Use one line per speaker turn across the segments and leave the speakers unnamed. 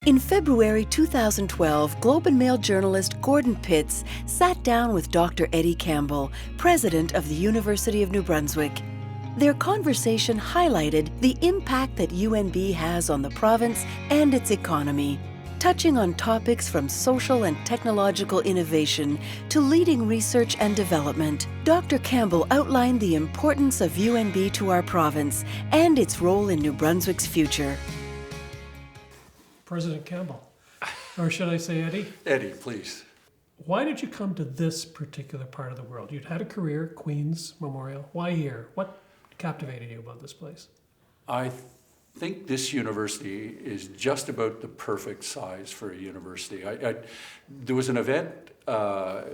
In February 2012, Globe and Mail journalist Gordon Pitts sat down with Dr. Eddy Campbell, president of the University of New Brunswick. Their conversation highlighted the impact that UNB has on the province and its economy, touching on topics from social and technological innovation to leading research and development. Dr. Campbell outlined the importance of UNB to our province and its role in New Brunswick's future.
President Campbell, or should I say Eddy?
Eddy, please.
Why did you come to this particular part of the world? You'd had a career, Queen's Memorial. Why here? What captivated you about this place?
I think this university is just about the perfect size for a university. There was an event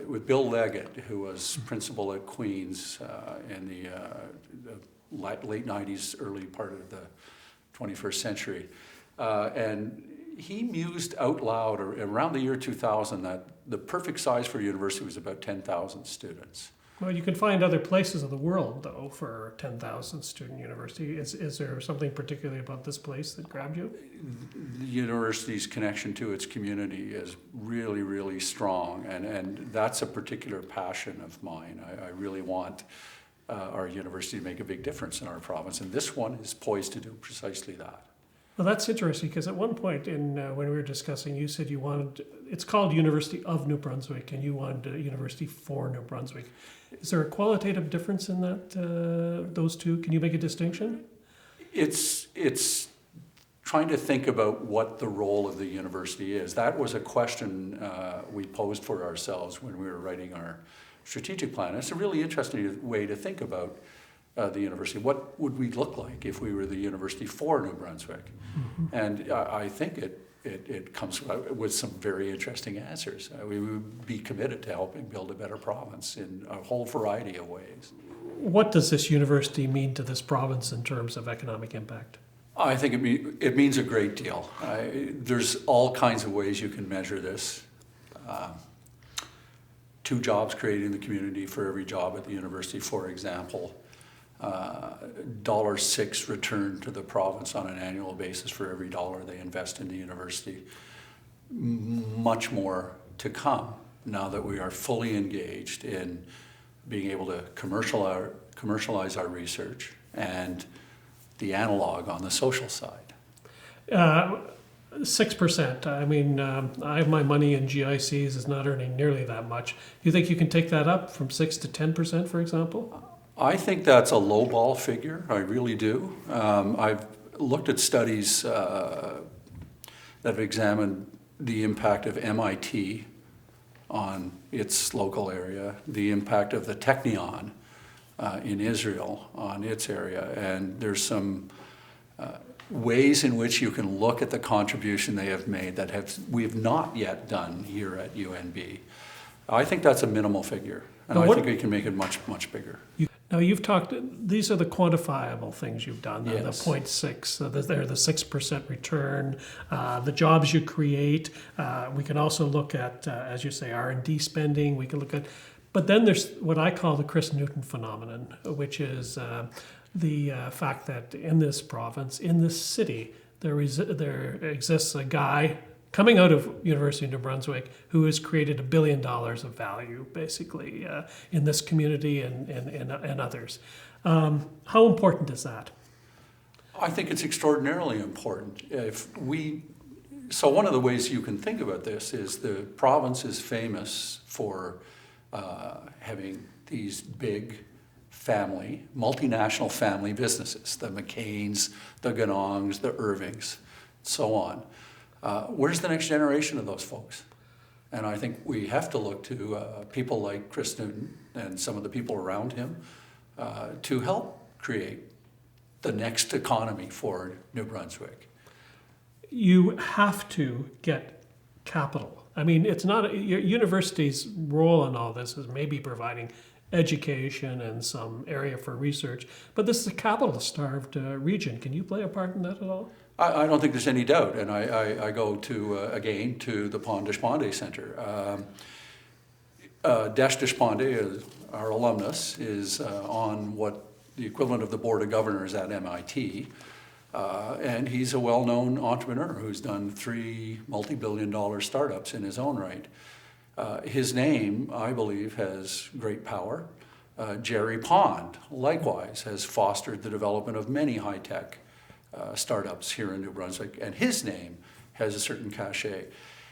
with Bill Leggett, who was principal at Queen's in the late 90s, early part of the 21st century. And he mused out loud around the year 2000 that the perfect size for a university was about 10,000 students.
Well, you can find other places of the world, though, for a 10,000 student university. Is there something particularly about this place that grabbed you?
The university's connection to its community is really, really strong, and that's a particular passion of mine. I really want our university to make a big difference in our province, and this one is poised to do precisely that.
Well, that's interesting, because at one point when we were discussing, you said you wanted, it's called University of New Brunswick, and you wanted a university for New Brunswick. Is there a qualitative difference in that, those two? Can you make a distinction?
It's trying to think about what the role of the university is. That was a question we posed for ourselves when we were writing our strategic plan. It's a really interesting way to think about the university. What would we look like if we were the university for New Brunswick? Mm-hmm. And I think it comes with some very interesting answers. We would be committed to helping build a better province in a whole variety of ways.
What does this university mean to this province in terms of economic impact?
I think it means a great deal. There's all kinds of ways you can measure this. 2 jobs created in the community for every job at the university, for example. $6 return to the province on an annual basis for every $1 they invest in the university. Much more to come now that we are fully engaged in being able to commercialize our research and the analog on the social side.
6%. I mean, I have my money in GICs is not earning nearly that much. Do you think you can take that up from 6 to 10%, for example?
I think that's a lowball figure. I really do. I've looked at studies that have examined the impact of MIT on its local area, the impact of the Technion in Israel on its area, and there's some ways in which you can look at the contribution they have made that we have not yet done here at UNB. I think that's a minimal figure, and I think we can make it much, much bigger.
Now, you've talked, these are the quantifiable things you've done,
yes.
The 0.6, they're the 6% return, the jobs you create. We can also look at, as you say, R&D spending. We can look at, but then there's what I call the Chris Newton phenomenon, which is the fact that in this province, in this city, there exists a guy coming out of University of New Brunswick who has created $1 billion of value, basically, in this community and others. How important is that?
I think it's extraordinarily important. So one of the ways you can think about this is the province is famous for having these big multinational family businesses, the McCains, the Ganongs, the Irvings, so on. Where's the next generation of those folks? And I think we have to look to people like Chris Newton and some of the people around him to help create the next economy for New Brunswick.
You have to get capital. I mean, it's not your university's role in all this is maybe providing education and some area for research, but this is a capital-starved region. Can you play a part in that at all?
I don't think there's any doubt, and I go to, again, to the Pond-Deshpande Center. Pond-Deshpande, our alumnus, is on what the equivalent of the Board of Governors at MIT. And he's a well-known entrepreneur who's done 3 multi-billion-dollar startups in his own right. His name, I believe, has great power. Jerry Pond, likewise, has fostered the development of many high-tech startups here in New Brunswick, and his name has a certain cachet.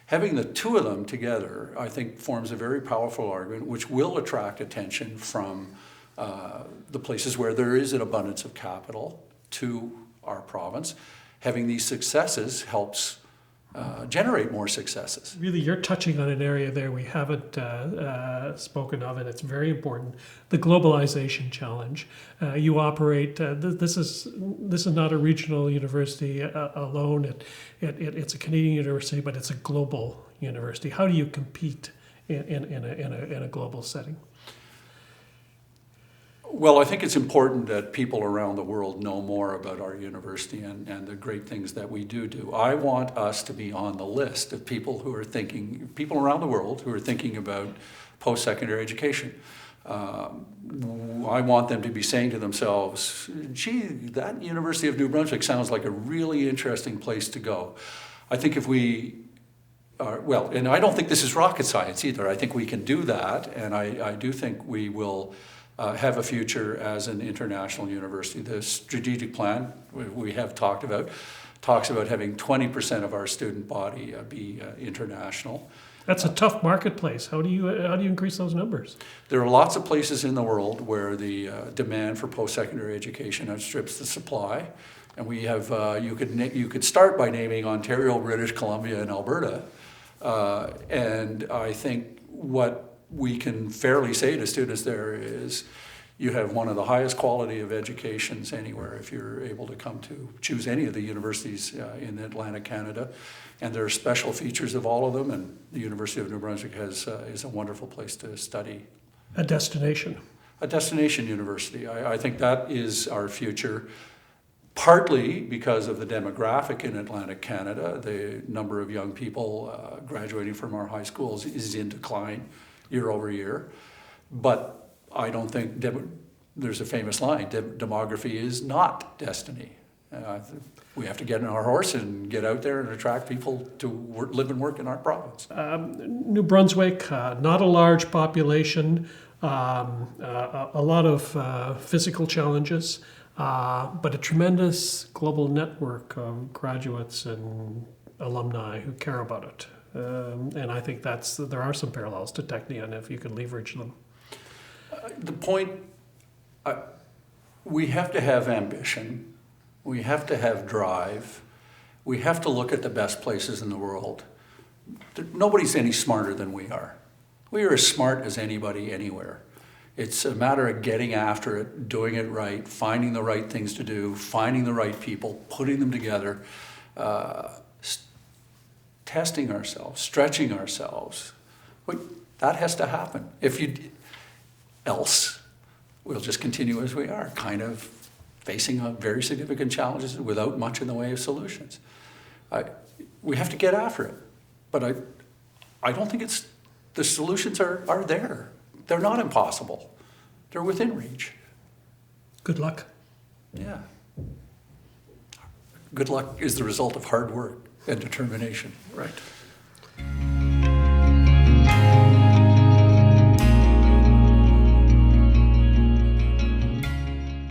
Having the two of them together, I think, forms a very powerful argument which will attract attention from the places where there is an abundance of capital to our province. Having these successes helps generate more successes.
Really, you're touching on an area there we haven't spoken of, and it's very important. The globalization challenge. You operate. This is not a regional university alone. It's a Canadian university, but it's a global university. How do you compete in a global setting?
Well, I think it's important that people around the world know more about our university and the great things that we do. I want us to be on the list of people around the world who are thinking about post-secondary education. I want them to be saying to themselves, gee, that University of New Brunswick sounds like a really interesting place to go. I think if we well, and I don't think this is rocket science either. I think we can do that, and I do think we will have a future as an international university. The strategic plan we have talked about talks about having 20% of our student body be international.
That's a tough marketplace. How do you increase those numbers?
There are lots of places in the world where the demand for post-secondary education outstrips the supply, and we have you could start by naming Ontario, British Columbia, and Alberta, and I think what we can fairly say to students there is you have one of the highest quality of educations anywhere if you're able to come to choose any of the universities in Atlantic Canada. And there are special features of all of them, and the University of New Brunswick is a wonderful place to study.
A destination.
A destination university. I think that is our future, partly because of the demographic in Atlantic Canada. The number of young people graduating from our high schools is in decline year over year. But I don't think, there's a famous line, demography is not destiny. We have to get on our horse and get out there and attract people to live and work in our province.
New Brunswick, not a large population, a lot of physical challenges, but a tremendous global network of graduates and alumni who care about it. And I think there are some parallels to Technion if you can leverage them.
The point, we have to have ambition, we have to have drive, we have to look at the best places in the world. Nobody's any smarter than we are. We are as smart as anybody anywhere. It's a matter of getting after it, doing it right, finding the right things to do, finding the right people, putting them together, testing ourselves, stretching ourselves. That has to happen. Else, we'll just continue as we are, kind of facing very significant challenges without much in the way of solutions. We have to get after it, but I don't think the solutions are there. They're not impossible. They're within reach.
Good luck.
Yeah. Good luck is the result of hard work and determination.
Right.